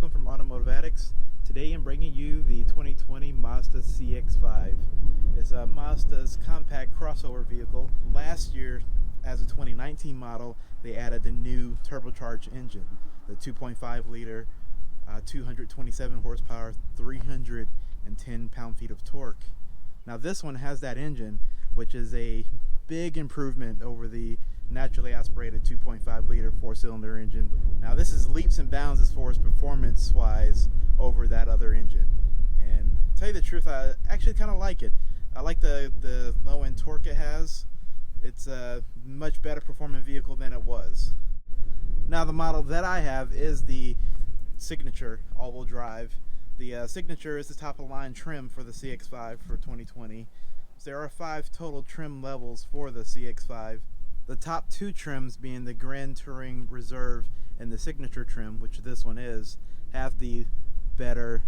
Malcolm from Automotive Addicts. Today I'm bringing you the 2020 Mazda CX-5. It's Mazda's compact crossover vehicle. Last year, as a 2019 model, they added the new turbocharged engine, the 2.5 liter, 227 horsepower, 310 pound-feet of torque. Now this one has that engine, which is a big improvement over the naturally aspirated 2.5 liter four-cylinder engine. Now this is leaps and bounds as far as performance wise over that other engine, and to tell you the truth, I actually kind of like it. I like the low end torque it has. It's a much better performing vehicle than it was. Now the model that I have is the Signature all-wheel drive. The Signature is the top of the line trim for the CX-5 for 2020. There are 5 total trim levels for the CX-5. The top 2 trims, being the Grand Touring Reserve and the Signature trim, which this one is, have the better,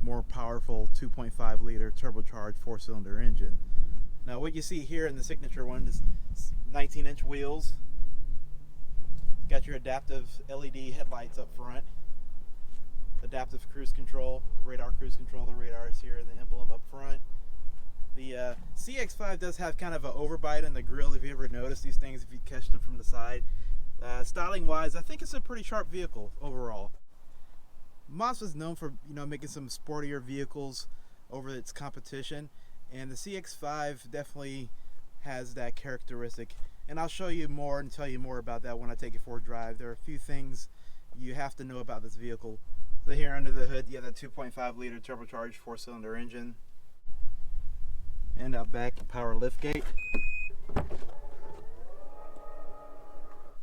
more powerful 2.5 liter turbocharged 4-cylinder engine. Now what you see here in the Signature one is 19-inch wheels. Got your adaptive LED headlights up front. Adaptive cruise control, radar cruise control. The radar is here and the emblem up front. The CX-5 does have kind of an overbite in the grille, if you ever notice these things, if you catch them from the side. Styling wise, I think it's a pretty sharp vehicle overall. Mazda's known for making some sportier vehicles over its competition, and the CX-5 definitely has that characteristic. And I'll show you more and tell you more about that when I take it for a drive. There are a few things you have to know about this vehicle. So here under the hood, you have the 2.5 liter turbocharged 4-cylinder engine. And out back, power lift gate.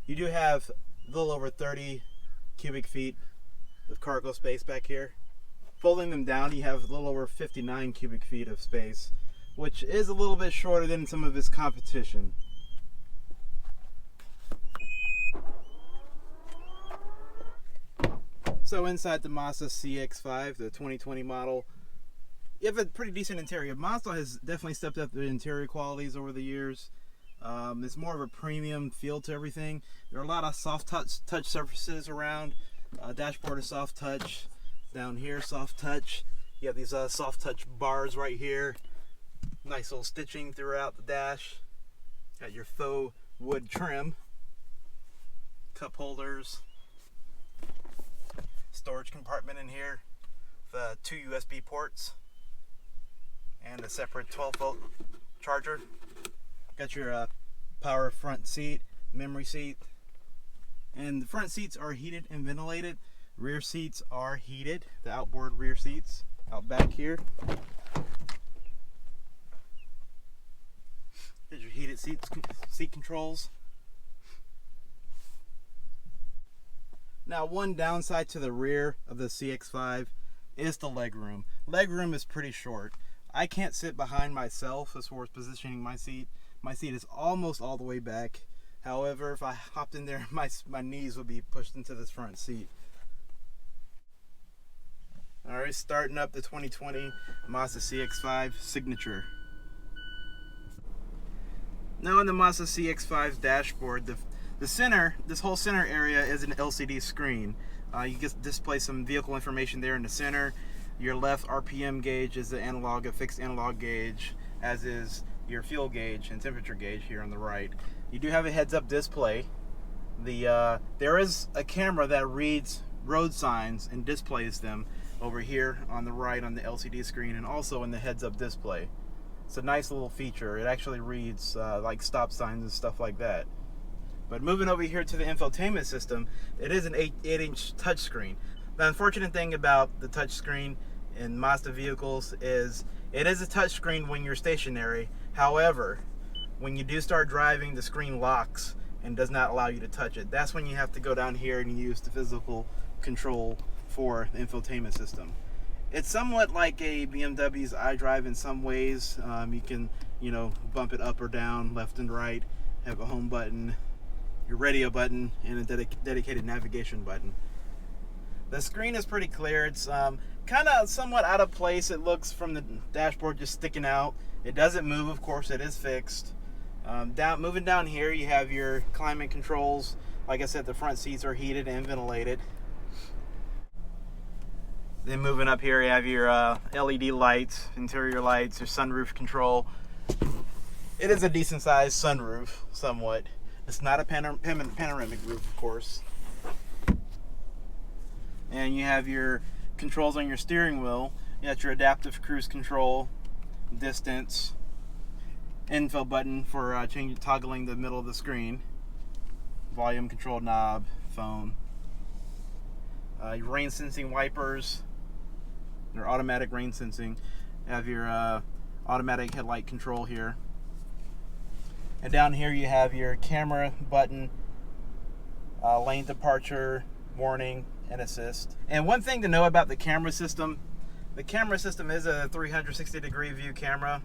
You do have a little over 30 cubic feet of cargo space back here. Folding them down, you have a little over 59 cubic feet of space, which is a little bit shorter than some of its competition. So inside the Mazda CX-5, the 2020 model, you have a pretty decent interior. Mazda has definitely stepped up the interior qualities over the years. It's more of a premium feel to everything. There are a lot of soft touch surfaces around. Dashboard is soft touch. Down here, soft touch. You have these soft touch bars right here. Nice little stitching throughout the dash. Got your faux wood trim. Cup holders. Storage compartment in here with 2 USB ports and a separate 12-volt charger. Got your power front seat, memory seat, and the front seats are heated and ventilated. Rear seats are heated, the outboard rear seats out back here. There's your heated seat controls. Now one downside to the rear of the CX-5 is the legroom. Legroom is pretty short. I can't sit behind myself as far as positioning my seat. My seat is almost all the way back. However, if I hopped in there, my knees would be pushed into this front seat. Alright, starting up the 2020 Mazda CX-5 Signature. Now in the Mazda CX-5's dashboard, this whole center area is an LCD screen. You just display some vehicle information there in the center. Your left RPM gauge is a fixed analog gauge, as is your fuel gauge and temperature gauge here on the right. You do have a heads-up display. There is a camera that reads road signs and displays them over here on the right on the LCD screen, and also in the heads-up display. It's a nice little feature. It actually reads like stop signs and stuff like that. But moving over here to the infotainment system, it is an 8-inch touchscreen. The unfortunate thing about the touchscreen in Mazda vehicles is it is a touchscreen when you're stationary. However, when you do start driving, the screen locks and does not allow you to touch it. That's when you have to go down here and use the physical control for the infotainment system. It's somewhat like a BMW's iDrive in some ways. You can, bump it up or down, left and right, have a home button, your radio button, and a dedicated navigation button. The screen is pretty clear. It's kind of somewhat out of place. It looks from the dashboard just sticking out. It doesn't move, of course. It is fixed. Moving down here, you have your climate controls. Like I said, the front seats are heated and ventilated. Then moving up here, you have your LED lights, interior lights, your sunroof control. It is a decent sized sunroof, somewhat. It's not a panoramic roof, of course. And you have your controls on your steering wheel. You got your adaptive cruise control, distance, info button for toggling the middle of the screen, volume control knob, phone, your rain sensing wipers, your automatic rain sensing. You have your automatic headlight control here. And down here you have your camera button, lane departure, warning, and assist. And one thing to know about the camera system is a 360-degree view camera.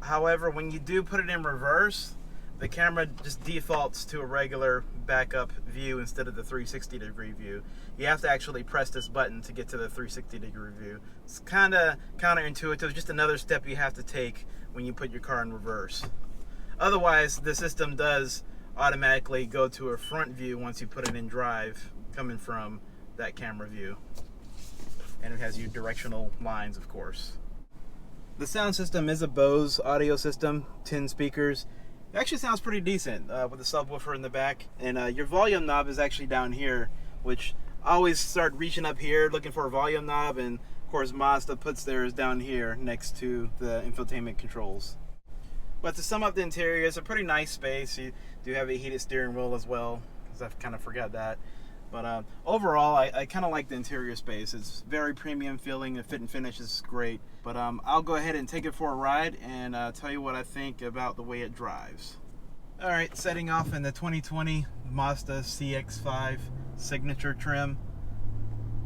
However, when you do put it in reverse, the camera just defaults to a regular backup view instead of the 360-degree view. You have to actually press this button to get to the 360-degree view. It's kind of counterintuitive, just another step you have to take when you put your car in reverse. Otherwise, the system does automatically go to a front view once you put it in drive, coming from that camera view. And it has your directional lines, of course. The sound system is a Bose audio system, 10 speakers. It actually sounds pretty decent with a subwoofer in the back. And your volume knob is actually down here, which I always start reaching up here looking for a volume knob, and of course Mazda puts theirs down here next to the infotainment controls. But to sum up the interior, it's a pretty nice space. You do have a heated steering wheel as well, because I kind of forgot that. But overall, I kind of like the interior space. It's very premium feeling. The fit and finish is great. But I'll go ahead and take it for a ride and tell you what I think about the way it drives. All right, setting off in the 2020 Mazda CX-5 Signature trim.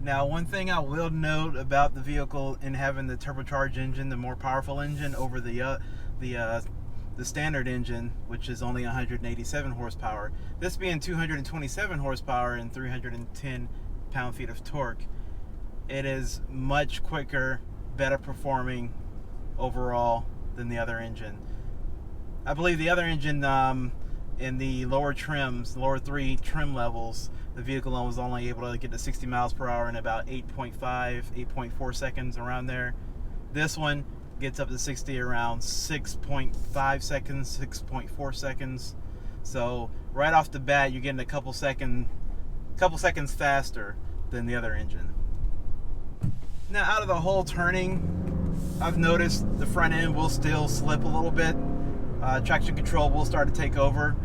Now, one thing I will note about the vehicle in having the turbocharged engine, the more powerful engine over the standard engine, which is only 187 horsepower. This being 227 horsepower and 310 pound-feet of torque, it is much quicker, better performing overall than the other engine. I believe the other engine in the lower trims, the lower 3 trim levels, the vehicle was only able to get to 60 miles per hour in about 8.4 seconds, around there. This one gets up to 60 around 6.5 seconds, 6.4 seconds. So right off the bat, you're getting a couple seconds faster than the other engine. Now, out of the whole turning, I've noticed the front end will still slip a little bit. Traction control will start to take over.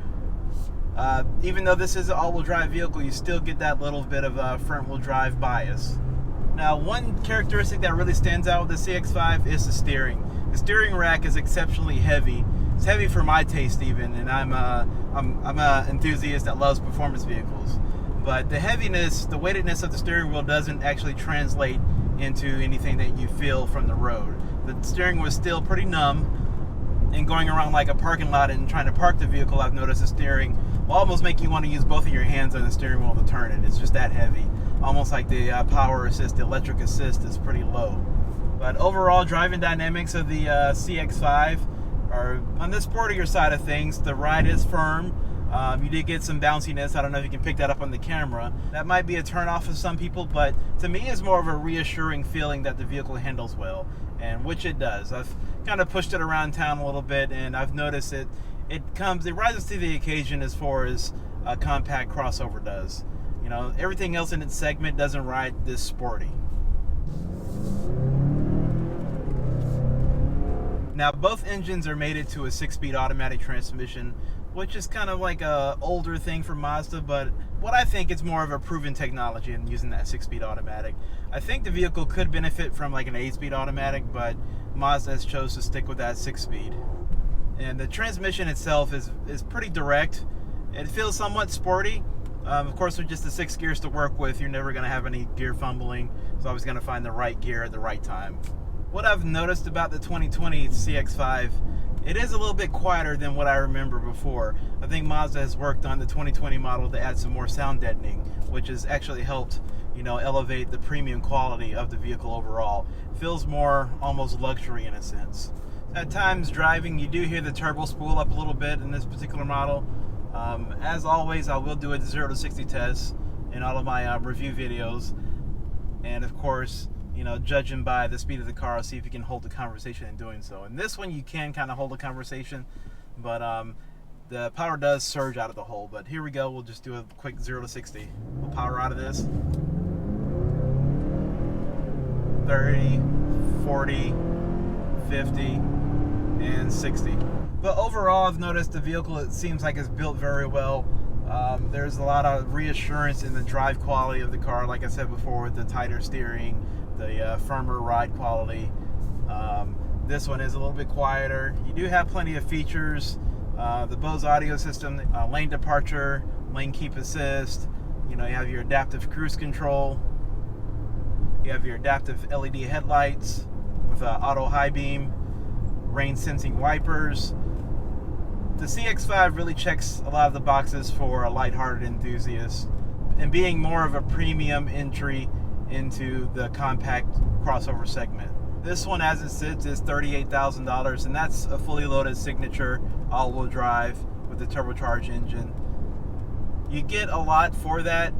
Even though this is an all-wheel drive vehicle, you still get that little bit of front-wheel drive bias. Now, one characteristic that really stands out with the CX-5 is the steering. The steering rack is exceptionally heavy. It's heavy for my taste even, and I'm an enthusiast that loves performance vehicles. But the heaviness, the weightedness of the steering wheel doesn't actually translate into anything that you feel from the road. The steering was still pretty numb, and going around like a parking lot and trying to park the vehicle, I've noticed the steering will almost make you want to use both of your hands on the steering wheel to turn it. It's just that heavy. Almost like the power assist, the electric assist is pretty low. But overall, driving dynamics of the CX-5 are on the sportier side of things. The ride is firm. You did get some bounciness. I don't know if you can pick that up on the camera. That might be a turn-off for some people, but to me it's more of a reassuring feeling that the vehicle handles well, and which it does. I've kind of pushed it around town a little bit, and I've noticed it rises to the occasion as far as a compact crossover does. You know, everything else in its segment doesn't ride this sporty. Now, both engines are mated to a 6-speed automatic transmission, which is kind of like a older thing for Mazda, but what I think it's more of a proven technology in using that 6-speed automatic. I think the vehicle could benefit from like an 8-speed automatic, but Mazda has chose to stick with that 6-speed. And the transmission itself is pretty direct. It feels somewhat sporty. Of course, with just the 6 gears to work with, you're never going to have any gear fumbling. So always going to find the right gear at the right time. What I've noticed about the 2020 CX-5, it is a little bit quieter than what I remember before. I think Mazda has worked on the 2020 model to add some more sound deadening, which has actually helped, you know, elevate the premium quality of the vehicle overall. It feels more almost luxury in a sense. At times driving, you do hear the turbo spool up a little bit in this particular model. As always, I will do a 0 to 60 test in all of my review videos. and of course, you know, judging by the speed of the car, see if you can hold the conversation in doing so. In this one, you can kind of hold the conversation, but the power does surge out of the hole. But here we go. We'll just do a quick 0 to 60. We'll power out of this. 30, 40, 50, and 60. But overall, I've noticed the vehicle, it seems like it's built very well. There's a lot of reassurance in the drive quality of the car, like I said before, with the tighter steering, the firmer ride quality. This one is a little bit quieter. You do have plenty of features. The Bose audio system, lane departure, lane keep assist. You know, you have your adaptive cruise control. You have your adaptive LED headlights with auto high beam, rain sensing wipers. The CX-5 really checks a lot of the boxes for a lighthearted enthusiast, and being more of a premium entry into the compact crossover segment. This one, as it sits, is $38,000, and that's a fully loaded Signature all-wheel drive with the turbocharged engine. You get a lot for that.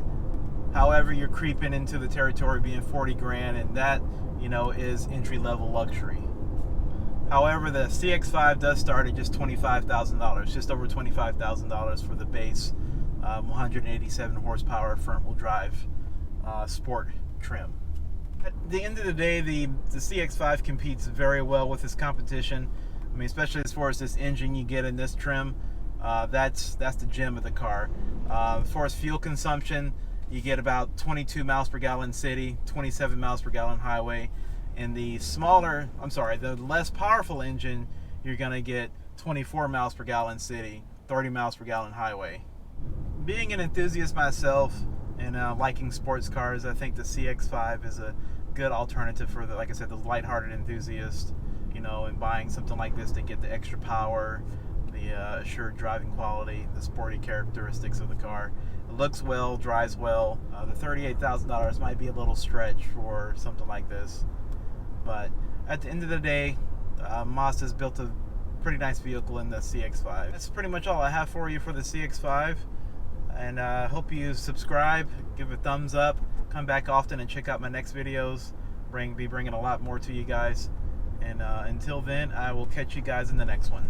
However, you're creeping into the territory being 40 grand, and that, you know, is entry-level luxury. However, the CX-5 does start at just $25,000, just over $25,000 for the base 187 horsepower front-wheel drive sport trim. At the end of the day, the CX-5 competes very well with its competition. I mean, especially as far as this engine you get in this trim, that's the gem of the car. As far as fuel consumption, you get about 22 miles per gallon city, 27 miles per gallon highway. In the the less powerful engine, you're gonna get 24 miles per gallon city, 30 miles per gallon highway. Being an enthusiast myself and liking sports cars, I think the CX-5 is a good alternative for like I said, the lighthearted enthusiast. You know, and buying something like this to get the extra power, the assured driving quality, the sporty characteristics of the car. It looks well, drives well. The $38,000 might be a little stretch for something like this. But at the end of the day, Mazda's built a pretty nice vehicle in the CX-5. That's pretty much all I have for you for the CX-5. And I hope you subscribe, give a thumbs up, come back often and check out my next videos. Be bringing a lot more to you guys. And until then, I will catch you guys in the next one.